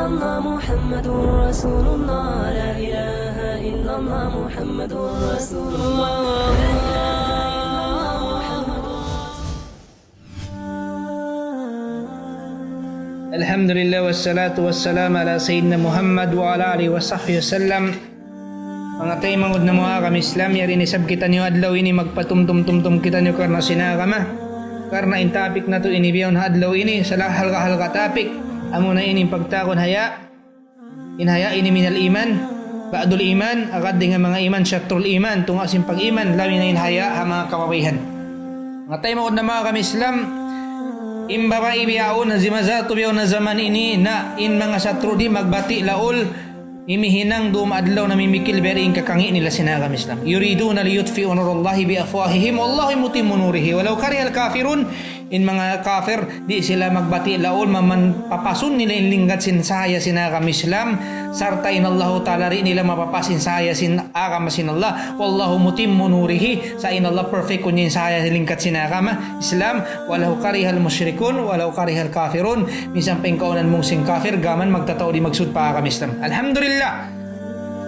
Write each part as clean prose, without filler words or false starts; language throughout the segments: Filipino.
illallah Muhammadur Rasulullah, la ilaha illallah Muhammadur Rasulullah. Alhamdulillah wassalatu wassalamu ala sayyidina Muhammad wa ala alihi wa sahbihi wasallam. Mga tayo mangod na mga kami Islam, yari nisab kita niyo adlaw ini magpatumtum-tumtum kita niyo karna sinagama. Karna in topic na to inibiyon adlaw ini sa halka topic. Amo na ini pagtakon haya. Inhaya ini minal iman, ba'dul iman, agad nga mga iman syatrul iman, tunga sim pag-iman, lawi na inhaya ha mga kawawihan. Mga tayo mangod na mga kami Islam, imbaba ibiyaon na zimazato biyaw na zaman ini na in mga satro di magbati laol imihinang dumadlaw na mimikil beri in kakangi nila sinagam Islam. Yuriduna liyutfi'u nurallahi bi afwahihim wallahu mutimmu nurihi walau karihal kafirun. In mga kafir di sila magbati laol maman papasun nila in linggat sin saya sinagam Islam sarta in Allah ta'ala rin nila mapapasin saya sin agama sin Allah wallahu mutimmu nurihi sa in Allah perfect kunyin saya lingkat sinagam Islam walau karihal musyrikun walau karihal kafirun. Minsan pengkaunan mong sing kafir gaman magtataw di magsud pa agama Islam. Alhamdulillah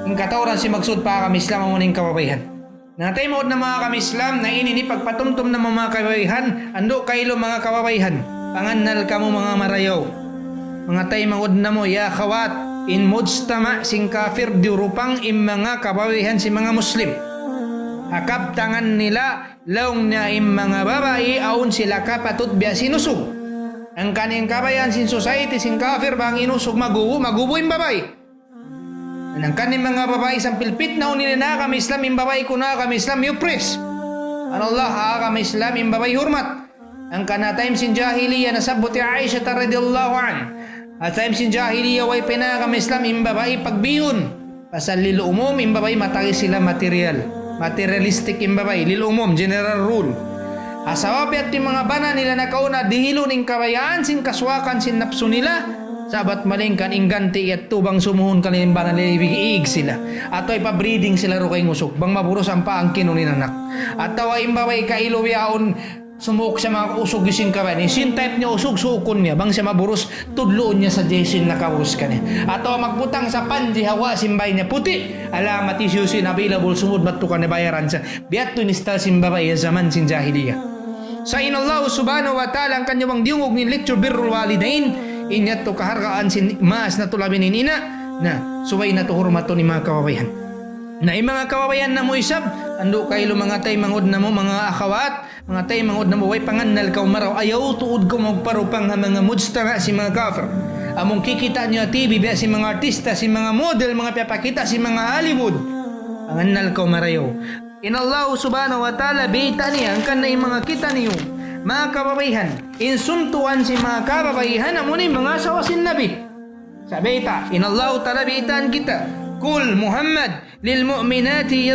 ang katawran si magsud pa agama Islam ang muning kababayan. Natay mo na mga kami Islam na ini pagpatumtum na mga kababayhan ando kailo mga kababayhan pangannal kamo mga marayaw mga tay mangod na mo ya khawat in mujtama sing kafir dirupang im mga kababayhan si mga muslim hakap tangan nila laong na im mga babae aun sila kapatut biya sinusog ang kaning kabayan sin society sin kafir bang inusog magubo im babae. Nang kanin mga babae sa pilpit na unili na kami Islam, yung babae ko na kami Islam, you praise. Ano Allah, kami Islam, yung babae hurmat. Ang kanatayim sin jahiliya na sabuti Aisha radhiyallahu an. At time sin jahiliya way pina kami Islam, yung babae pagbiyon. Pasal lilo umum, yung babae matagi sila materialistic yung babae, lilo umum, general rule. Asawapi at yung mga bana nila na kauna, dihilo ning kabayaan, sin kaswakan, sin napso nila. Sabat malingkan ingganti at tubang sumuhon kanilang banalibig sila. Ato ay pabreeding sila ro kay ngusok. Bang maburos ang paang kinunin anak. At tawa imbaway kailo yaon sumuk sa mga usog gising ka ba. Sin type niya usog sukon niya. Bang siya maburos tudloon niya sa jesin na kaurus ka niya. At tawa magbutang sa panji hawa simbay niya puti. Alamat isyusin available sumud matukan na bayaran sa. Biat to nistal simbabay zaman sin jahiliya. Sa inallahu subhanahu wa ta'ala ang kanyang diungog ni lecture birrul walidain. Inyat to kahargaan sin maas na tulabin ni ina na suway na to hurmato ni mga kawabayan na mga kawabayan na mo isab ando kaylo mga tay mangod na mo mga akhawat mga tay mangod na mo way pangannal kaw maraw ayaw tuod ko magparupang nga mga mujtama si mga kafir among kikita niyo TV biya si mga artista si mga model mga piyapakita si mga Hollywood pangannal kaw marayo in Allah subhanahu wa ta'ala bita niya ang kanay mga kita niyo mga kababayhan, insuntuan si mga kababayhan amo ni mga sawasin nabi. Sabi ita, inallahu ta'ala biitan kita. Kul Muhammad lil mu'minati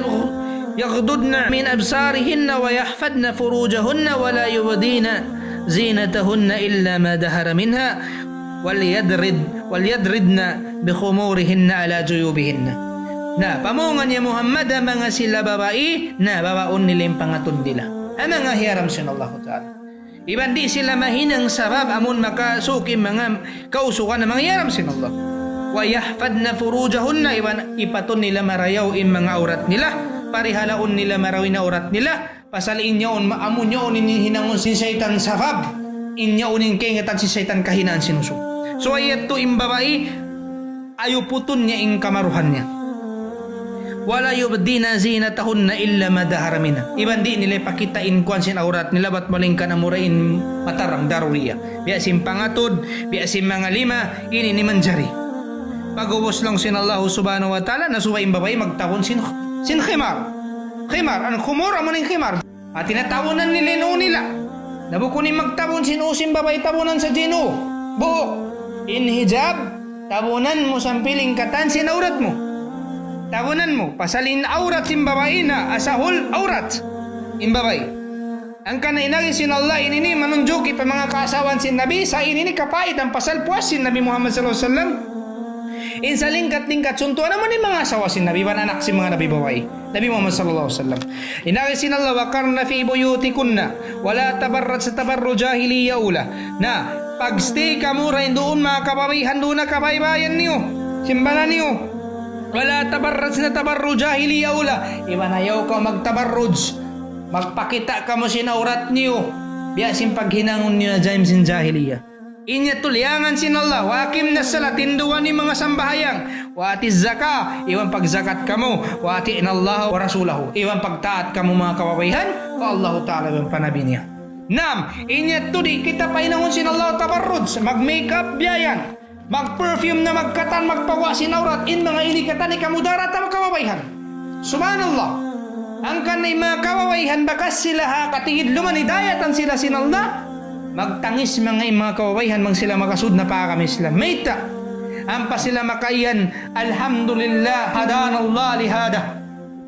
yaghdudna min absarihinna wa yahfadna furujahunna wa la yubdina zinatahunna illa ma dahara minha walyadridna bi khumurihinna ala juyubihinna. Na pamungan niya Muhammad ang mga sila babae na babaon nila yung pangatod nila. Ang mga hiyaram sin Allah Ta'ala. Iban di sila mahinang sabab amon makasuki mga kausukan na mangyaram sin Allah. Wa yahfadna furujahunna iban ipaton nila marayaw in mga aurat nila. Parihalaon nila marawin na aurat nila. Pasal inyaon amon nyaon hinangon sin syaitan sabab. Inyaon in kengatan si syaitan kahinaan sinusok. So ayat to imbabai ayuputon niya ing kamaruhan niya. Wala yubdina zinatahunna illa madahara minha. Iban di nila pakitain kuan sin aurat nila bat malingkan amurain matarang daruriya. Biya sim pangatod, biya sim mga lima, ini ni manjari. Pagubos lang sin Allah subhanahu wa ta'ala nasuway imbabay magtawon sin khimar. Khimar, anong khumor amo ning khimar. At tinatawonan nila noon nila. Nabukunin magtawon sin usim babay tawonan sa jino. Buhok. In hijab, tawonan mo sampiling katan sin aurat mo. Tawanan mo, pasalin aurat sin babae na asahol aurat in babae. Ang kanainagin sin Allah inini manunjuki pa mga kaasawan sin Nabi sa inini kapait ang pasal puas sin Nabi Muhammad sallallahu alaihi wasallam. Insa lingkat-lingkat suntuan naman yung mga asawa si Nabi, anak si mga Nabi babae. Nabi Muhammad sallallahu alaihi wasallam. Inaki sinalla wa karna fi buyutikunna wala tabarrat sa tabarru jahiliya ula. Na pagstay ka mura doon mga kababayan doon na kabaybayan niyo. Simbalan niyo. Wala tabarrat sa tabarru jahiliya ula. Iwan ayaw ka magtabarruj. Magpakita ka mo sinaurat niyo. Biyasin paghinangon niyo na James in jahiliya. Inya tulyangan sinallah, wakim na sala, tinduan ni mga sambahayang, wati zaka, iwan pagzakat kamo, wati inallah wa rasulahu, iwan pagtaat kamo mga kababayan, wa Allah ta'ala yung panabi niya. Nam, inya tudi, kita pa inangon sinallah tabarrud, mag-makeup biyayan, mag-perfume na magkatan, magpawa sinaurat, in mga inikatan ni kamudarat na mga kababayan. Subhanallah, ang kanay mga kababayan, bakas sila ha, katigid luman, hidayatan sila sinallah, magtangis mga kababayan mang sila makasud na para kami sila mayta ampa sila makayan alhamdulillah hadanallah lihada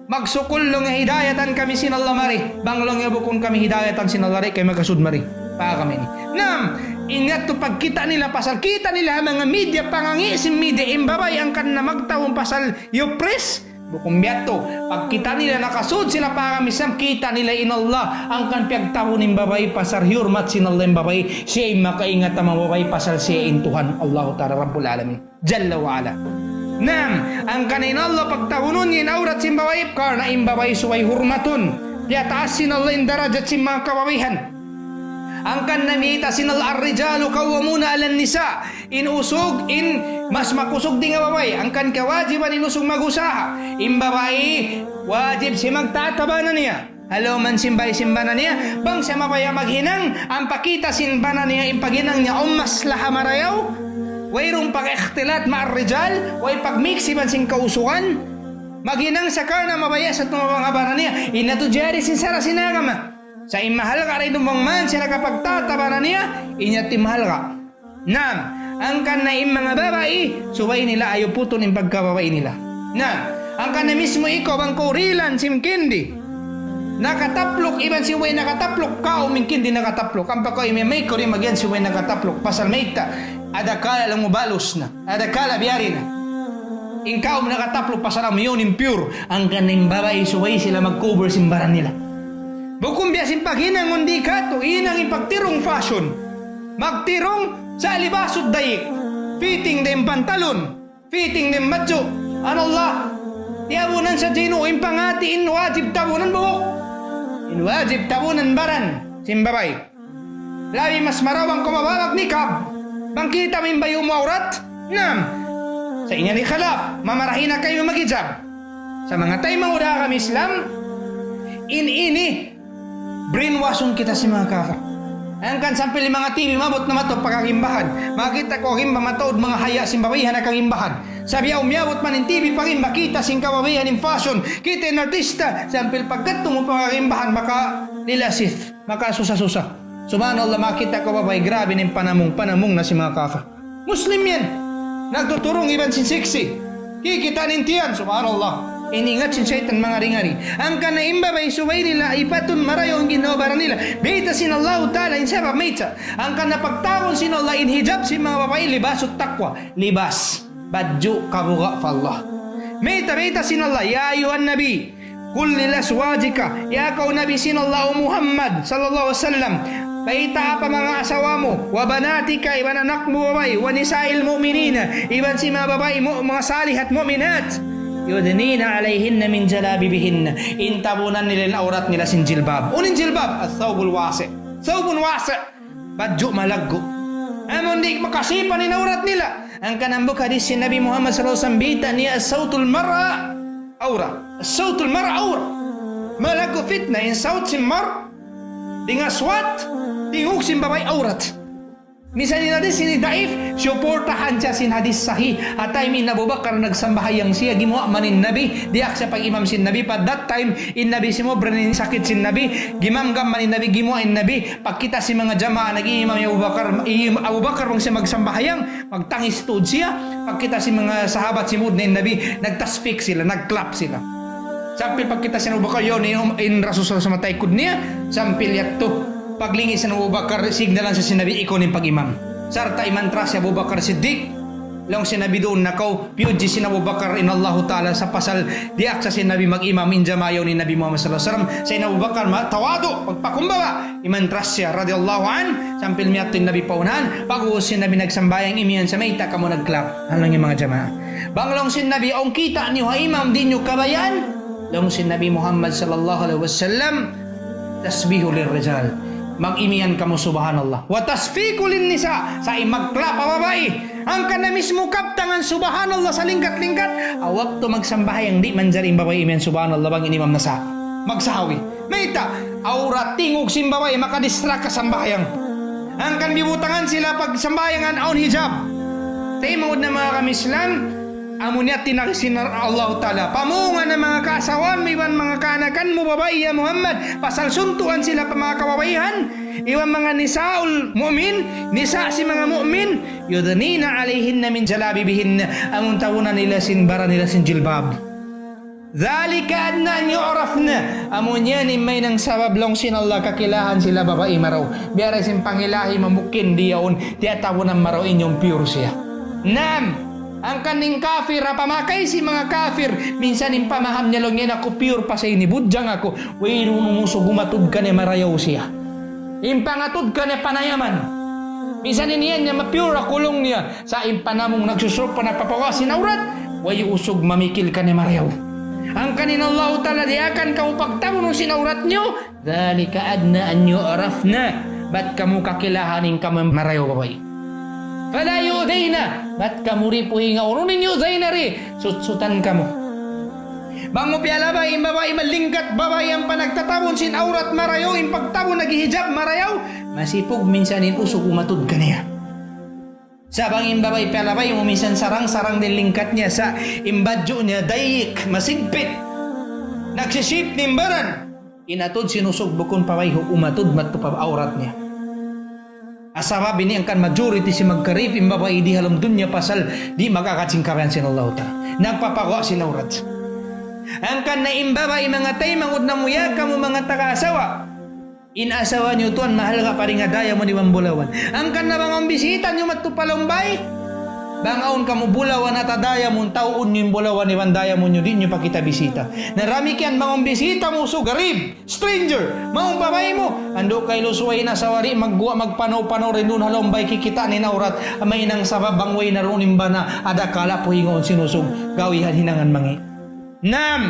magsukullong hidayatan kami sinallah mari banglong yabukon kami hidayatan sinallah kay makasud mari para kami ni nam ingat to pagkita nila pasal kita nila mga media pangangisim media imbabay ang kan na magtawong pasal yo press bukong biyato, pagkita nila nakasud sila para misam, kita nila inallah ang kan piyagtawo ng babay pasar hurmat sinallah yung babay, siya makaingat ang babay pasal siya in Tuhan Allah Ta'ala Rabbul Alamin Jalla wa Ala. Nam, ang kanin Allah pagtawunon yung aurat sin babay, karna yung babay suway hurmatun, diya taas sinallah yung darajat sin mga kababayhan. Ang kan namita sinallah ar-rijalu kawamuna alan nisa, inusog in mas makusog din nga babay ang kan kawajiban inusog magusaha in babae wajib si magtatabanan niya halo man simbanan niya bang siya mabaya maghinang ang pakita simbanan niya in paghinang niya mas laha marayaw wayrong pag-ikhtilat ma'ar-rijal way pagmiksi man sing kausukan maghinang sa karna mabaya sa tumabang niya inato jari sinsara sinagama sa imahal ka rin dumang man siya nakapagtatabanan niya inyat imahal ka nam ang kanaim mga babae, suway nila ayaw puto ng pagkababae nila. Na, ang kana mismo ikaw, ang kurilan, simkindi, nakataplok, iban si way nakataplok, kao mingkindi nakataplok, ang pagkaw may kuri magyan si way nakataplok, pasal mayta, adakala lang mo balos na, adakala biyari na. Ikaw nakataplok, pasal mo yun impure, ang kanaim babae, suway sila mag-cover simbaran nila. Bukong biyasin paghinang undi ka to, inang ipagtirong fashion, magtirong, sa libasod dayik, fitting din pantalon, fitting din madyo. Ano Allah? Tiyabunan sa jino, impangati, inwajib tabunan buhok. Inwajib tabunan baran, simbabay. Labi mas marawang kumabawag nikab. Bangkita min bayo mo aurat? Nam. Sa inya ni khalaf, mamarahin na kayo magijab. Sa mga tayo mga kami Islam, ini, brainwashon kita si mga kafa. Ang kan sampil mga TV mabot na mato pagkakimbahan. Makita ko himba matood mga haya simbabayan na kangimbahan. Sabi umiyabot man in TV pagin makita sing kababayan in fashion. Kita in artista sampil pagkat mo pagkakimbahan maka nilasif, maka susa-susa. Subhanallah makita ko babay grabe ning panamong na si mga kafa. Muslim yan. Nagtuturong iban sin sexy. Kikita nintiyan subhanallah. Iningat si Satan mga ringari. Ang kanaimba bay suway nila ipatun marayo ang ginawabaran nila. Beta sin Allah Ta'ala in sabab meita. Ang kanapagtawon sin Allah in hijab si mga babae libasot takwa. Libas. Badyo kabuga fa Allah. Meita sin Allah. Ya ayuhan nabi. Kul lilaswajika. Ya kau nabi sin Allah Muhammad sallallahu alaihi wasallam. Paita pa mga asawa mo. Wa banatika iban anak mo babae. Wa nisail mu'minina. Iban si mga babae mo mga salihat mu'minat. Yudnina alayhinna min jalabibihinna. Intabunan nila ang aurat nila sin jilbab. Unin jilbab? As-thawbul wasi. Thawbun wasi. Badyo malaggo. Amon di makasipan ni aurat nila. Ang kanambok hadis si Nabi Muhammad sallallahu alaihi wasallam bita niya as-sawtul mar'a aura. As-sawtul mar'a aura. Malaggo fitna in sawt sin mar. Dinga swat. Tingog sin babay aurat. Misalnya hadis ini daif, suportahan siya sin hadis sahih. At time in Abu Bakar nagsambahayang siya, gimuha manin Nabi, diak sa pag-imam sin Nabi. Pat that time, in Nabi si mo, branin sakit sin Nabi, gimamgam manin Nabi, gimuha in Nabi. Pagkita si mga jamaah, nag-iimam yung Abu Bakar, bang siya magsambahayang, magtangis tuod siya. Pagkita si mga sahabat si Mud na Nabi, nagtasfik sila, nagklap sila. Sampil pagkita si Abu Bakar, yun, in Rasul sa matay kud niya, sampil yato. Paglingis ng Abu Bakar, signalan sa sinabi ikaw ng pag-imam. Sarta imantra si Abu Bakar Siddiq. Lang sinabi doon nakaw, piyudji si Abu Bakar in Allah Ta'ala sa pasal diak sa sinabi mag-imam in jamayaw ni Nabi Muhammad sallallahu alaihi wasallam. Sa Abu Bakar tawado, pagpakumbaba, iman trasya radiyallahu an, sampil miyatin Nabi paunahan, pag-uus si Nabi nagsambayang imiyan sa mayta kamo nagklap. Ano yung mga jamaah? Banglong sin Nabi, ang kita niyo ha imam, di nyo kabayan. Long sin Nabi Muhammad sallallahu alaihi wasallam, tasbihu lirrijal. Mag-imian kamo subhanallah. Wa tasfiku lin nisa, sa imagklap babae. Ang kana mismo kaptangan subhanallah sa lingkat-lingkat. Awak to magsambahay ang di man jaring babae imian subhanallah bang inimam na sa magsahawi. Mayta, aurat tingog simbabay makadistract ka sambayang. Ang kan bibutangan sila pag sambayangan on hijab. Tay mangud na mga kamislam, amunya tinagsinar Allah Ta'ala. Pamunga ng mga kasawan, iwan mga kanakan mo babae ya Muhammad. Pasal suntuan sila pa mga kababaihan. Iwan mga nisaul mu'min, nisa si mga mu'min. Yudnina alayhinna min jalabibihin. Amun tawunan nila sinbara nila sin jilbab. Dhalika adna an yu'rafna. Amun yan may nang sabab long sin Allah kakilahan sila babae maraw. Biara sin pangilahi mamukin diyaon. Tiyatawunan maraw inyong pure siya. Ang kaning kafir pamakay si mga kafir minsan in pamaham niya lang yan ako pure pa sa inibudyang ako way numuso gumatod ka ni marayaw siya impangatod ka ni panayaman minsan iniyan niya mapure kulong niya sa impanamong nagsusur pa napapawasin aurat way usog mamikil ka ni marayaw ang kanin Allah Ta'ala diakan kamu pagtamo nung sinaurat nyo dhalika adna an yu'rafna ba't kamu kakilahanin kamu marayaw babay Fala yu'dayna. Ba't kamuri puhi nga urunin yu'dayna ri. Sutsutan kamo. Bang mo piala ba, babae malingkat, babae ang panagtatabon sin aurat marayaw, in pagtabon naghihijab marayaw, masipog minsanin usog umatod ka niya. Sa bang imbabay piala ba, yung minsan sarang-sarang din lingkat niya sa imbadyo niya, dayik, masigpit, nagsisip nimbaran. Inatod sinusog bukon paway, umatod matupab aurat niya. Asama bini ang kan majority si magkarip imbabae di halam dunya pasal di magkakatsingkaran sin Allah Ta'ala. Nagpapagawa sin aurat. Ang kan na imbabae mga tay mangud na muya kamo mga taga-asawa. Inasawa nyo tuan mahal ka pa rin nga daya mo di mambulawan. Ang kan na bang bisita nyo matupalombay. Bangaon kamo bulawan at adaya mo taon yung bulawan ni bandaya mo nyo din nyo pakita bisita. Narami kiyan mga bisita mo so garib, stranger, mga babae mo. Ando kay lusway na sawari magguwa magpanaw-panaw rin doon halombay kikita ni naurat. May nang sababang way na roon ba na adakala po hingon sinusog gawihan hinangan mangi. Nam,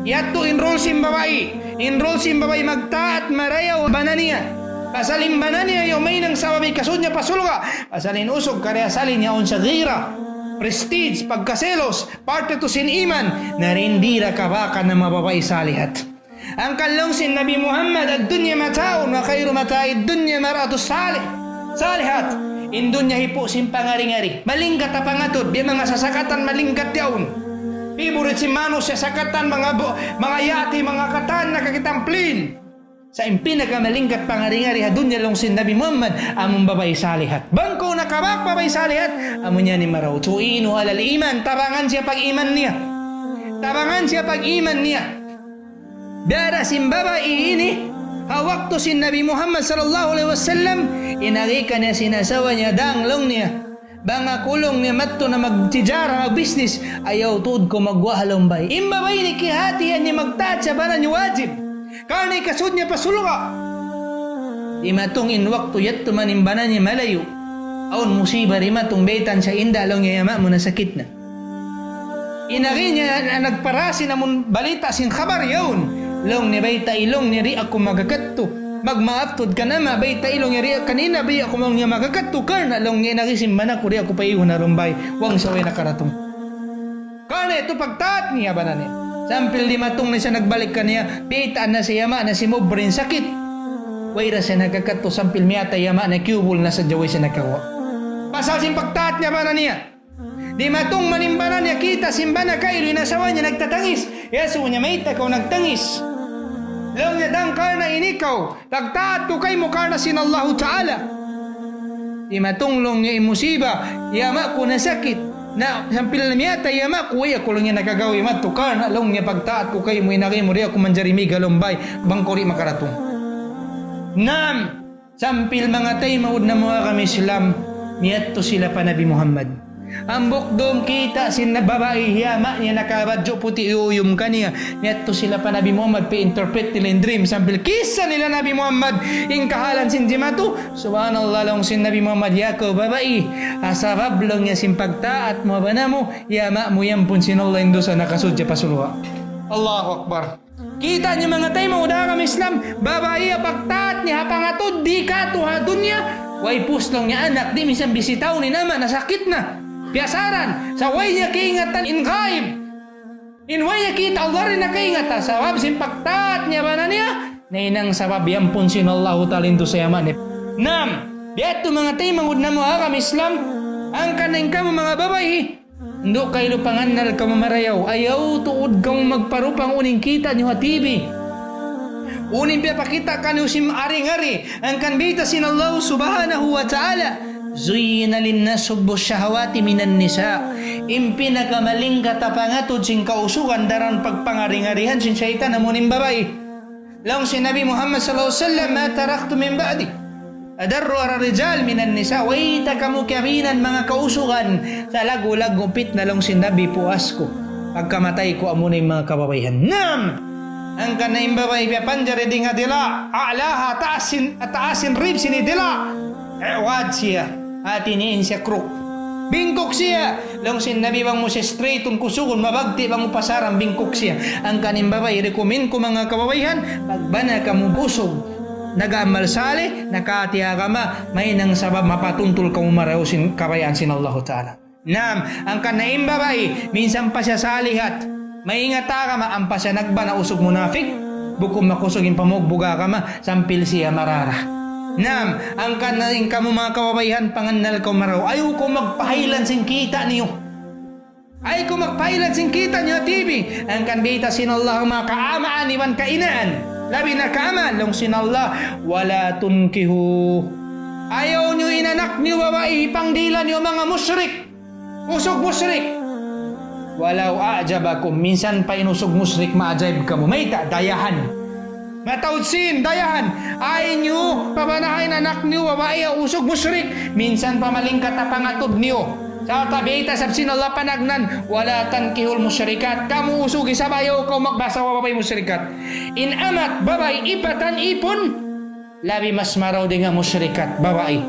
yato enroll sim babae. Enroll sim babae magtaat marayaw bananiya. Pasalin banan niya yung may nang sawabi kasod niya pasulga. Pasalin usog karya salin niya on sa gira. Prestige, pagkaselos, parte to sin iman, narindira kabaka na mababay salihat. Ang kalong sin Nabi Muhammad at dunya mataon, wa khairu mataid dunya maratu salihat. In dunya hipo sin pangari-ngari. Malingkat a pangatod, di mga sasakatan malingkat yaon. Favorite si Manos sa sakatan, mga yati, mga katan, nakakitamplin. Sa impinakamalingkat pangari-ngari hadunya long sin Nabi Muhammad among babay salihat. Bangko nakabak babay salihat amon niya ni maraw. Tuinu alal iman, tabangan siya pag-iman niya. Tabangan siya pag-iman niya. Biara sin babay ini hawak to sin Nabi Muhammad sallallahu alaihi wasallam inarika niya sinasawa niya danglong niya. Banga kulong niya matto na magtijara, mag-business ayaw tuod ko magwahalombay. Imbabay ni kihati niya magtatsa ba na niya wajib. Karena kasud niya pasuluka. Di matong inwak tuyat tumanimbanan niya malayo. Aun musiba rima tong betan sa indalong niya yama mo na sakit na. Inari niya nagparasi na mun balita sin khabar yaun. Long ni bayta ilong ni ri ako magakatto. Magmaaftod ka na bayta ilong ni ri kanina bay ako mang niya magakatto. Karna long niya nagisimban ako ri ako payihon na rumbay. Wang saway na karatong. Karna ito pagtaat niya ba na niya. Sampil 5 na siya nagbalik ka niya, pitaan na si yama na si Mobrin sakit. Wayra siya nagkakato, sampil miyata yama na kubul na sa jaway siya nagkawa. Pasasin pagtaat niya ba na niya? 5 manimbanan niya kita, simbana kayo, inasawa niya nagtatangis. Yaso niya may takaw nagtangis. Lang niya dang karna inikaw, tagtaat ko kay mo karna sin Allah Ta'ala. 5 long niya imusiba, yama ko na sakit. Na sampil na miya tayo makuwi ako lang niya nakagawi matukar na long niya pagtaat ko kayo mo inagay mo rin ako manjarimi galombay bangkori makaratong sampil mga tayo maud na mga kami Islam miyat to sila pa Nabi Muhammad Ang bukdom kita sin na babae hiyama niya nakabadyo puti uyum kaniya. Niyadto sila pa Nabi Muhammad pa-interpret nila in dream. Sambil kisa nila Nabi Muhammad in kahalan sin jimatu. Subhanallah lang sin Nabi Muhammad yako babae. Asabab lang niya sin pagtaat mo ba na mo. Yama mo yan pun sinullah indo sa nakasudya pasuluha. Allahu Akbar. Kita niyo mga tayo mga kami Islam. Babae pagtaat niya pangatod di ka tuha dunya. Way puslong niya anak di minsan bisitaw ni naman nasakit na. Biasaran, sa way niya kaingatan in ghaib. In way niya kita Allah rin na kaingatan. Sabab simpaktaat niya ba na niya? Nainang sabab yan pun sinallahu talinto sa yaman. Nam, diyato mga tayo mangud na mo kami Islam. Ang kanang kamo mga babae. Ndo kayo panganal ka mamarayaw. Ayaw tuod kang magparupang uning kita niyo hatibi. Uning pinapakita ka niyo sim aring-ari. Ang kanbita sinallahu subhanahu wa ta'ala. Zuyina linnas hubbu syahawati minan nisa. Impi nakamaling katapangatod sing kausukan daran pagpangaring-arihan sin syaitan amunin babae. Lang si Nabi Muhammad sallallahu alaihi wasallam ma taraktu min ba'di adarru ara rijal minan nisa. Waita kamu kabinan mga kausukan sa lagulag gupit na lang si Nabi puas ko. Pagkamatay ko amunin mga kababayan. Nam! Ang kanaing babae panjari di nga dila. A'laha taasin rib sini dila. Wad siya. Atiniin siya kruk. Bingkok siya. Lang sin Nabi bang mo siya straight kung kusugon. Mabagti bang mo pasarang bingkok siya. Ang kaning babae, rekomend ko mga kababayan. Pagbana ka mo busog. Nag-amal sali. Nakatiya ka ma. May nang sabab mapatuntol ka mo maraw sin kabayan sin Allah Ta'ala. Nam, ang kanaing babae. Minsan pa siya salihat. Maingat ka ma. Ang pa siya nagba na usog munafik. Bukom makusugin pamugbuga ka ma. Sampil siya marara. Nam, ang kanaing kamo mga kababayan panganal ko maraw. Ayaw ko magpahilan sing kita niyo. Ayaw ko magpahilan sing kita niyo TV. Ang kanbita sinallah mga kaamaan iwan kainaan. Labi na kaamaan long sinallah wala tunkihu. Ayaw niyo inanak niyo babae pangdilan niyo mga musyrik. Usog musyrik. Walau a'jabakum minsan pa inusog musyrik maajaib kamo. May dayahan. Matawdsin, dayahan. Ay nyo, pabanahin anak nyo, babae, usog musyrik. Minsan pamaling katapangatod nyo. Sa tabita sab sinallah panagnan, wala tankihul musyrikat. Kamu usugi sa bayaw, kau magbasa wa babae musyrikat. In amat, babae, ipatan ipon. Labi mas maraw di nga musyrikat, babae.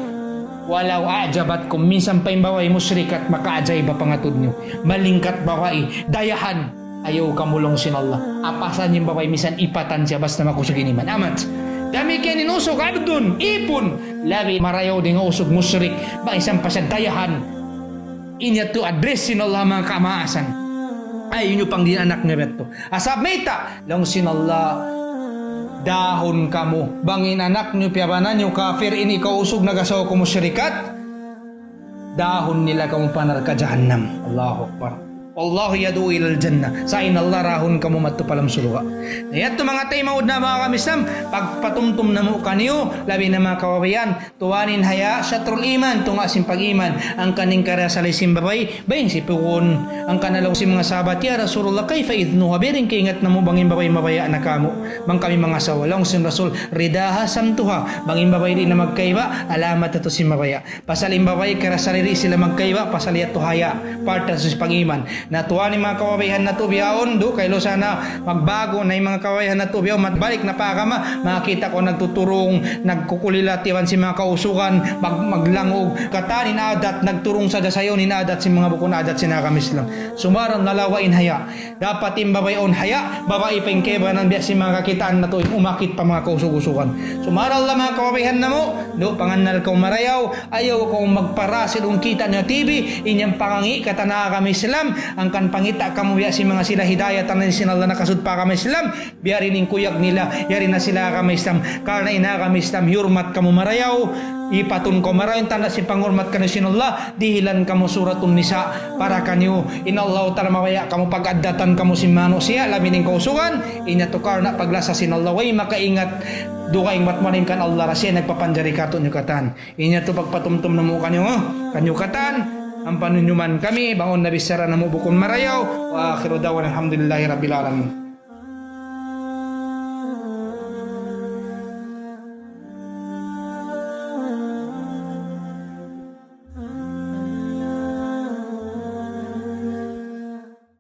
Walau ajabat kung minsan pa yung babae musyrikat, makaajay ba pangatod nyo. Malingkat babae, dayahan. Ayaw kamulong sinallah. Apasan yung babae misan ipatan siya basta makusugin iman. Amat. Dami kaya ninusog abdun, ipon. Labi marayaw din nga usog musyrik. Ba isang pasyadayahan. Inya to address sinallah mga kamaasan. Ayaw nyo pang din anak nga beto. Asab meta. Lang sinallah. Dahon kamo. Bangin anak nyo piyabanan nyo kafir ini kausog nagasaw ko musyrikat. Dahon nila kamo panar ka jahannam. Allahu Akbar. Allahu yadu ilal jannah. Sa inallah rahon kamo matto palam suluha. Nayat to mga tay maud na mga kamisam. Pagpatumtum na mo kaniyo. Labi na mga kawabayan. Tuwanin haya syatrul iman. Tunga sim pag-iman. Ang kaning karya sa lisim babay. Bayin si puwon. Ang kanalaw si mga sahabat. Ya Rasulullah kayfa idnu habirin kaingat na mo bangin babay mabaya na kamo. Bang kami mga sawalong sim Rasul. Ridaha samtuha. Bangin babay di na magkaiba. Alamat ito si mabaya. Pasalim babay karya saliri sila magkaiba. Pasaliat to haya. Parta sa pag-iman. Natuwa ni mga kawabayhan na tubiyaon do kay sana magbago na yung mga kawabayhan na tubiyaon matbalik na pakama makita ko nagtuturong nagkukulilatiwan si mga kausukan maglangog katanin adat nagturong sa dasayon ni adat si mga bukon adat sinakamislam sumaran nalawain haya dapat imbabayon haya babae pengkeba ng biya si mga kakitaan na to umakit pa mga kausugusukan sumaran lang mga kawabayhan na mo do panganal kong marayaw ayaw kong magparasil ang kita niya TV inyang pangangi katana kami Islam ang kan pangita kamo biya si mga sila hidayah tanan sinallah nakasud pa kami Islam biya rin kuyag nila yari na sila kami Islam karena ina kami Islam hurmat kamo marayaw ipatun ko marayon tanda si pangurmat kanu sinallah dihilan kamo suratun nisa para kanyo inallahu ta'ala mawaya kamo pag-addatan kamo si manusia labi ning kausugan inya to karna paglasa sinallah way makaingat dukaing matmanin kan Allah rasya nagpapanjari katon nyukatan inya to pagpatumtum na mo kanyo katan ang panunyuman kami bangon na bisara na mo bukon marayaw wa akhiru dawan alhamdulillahi rabbil alamin.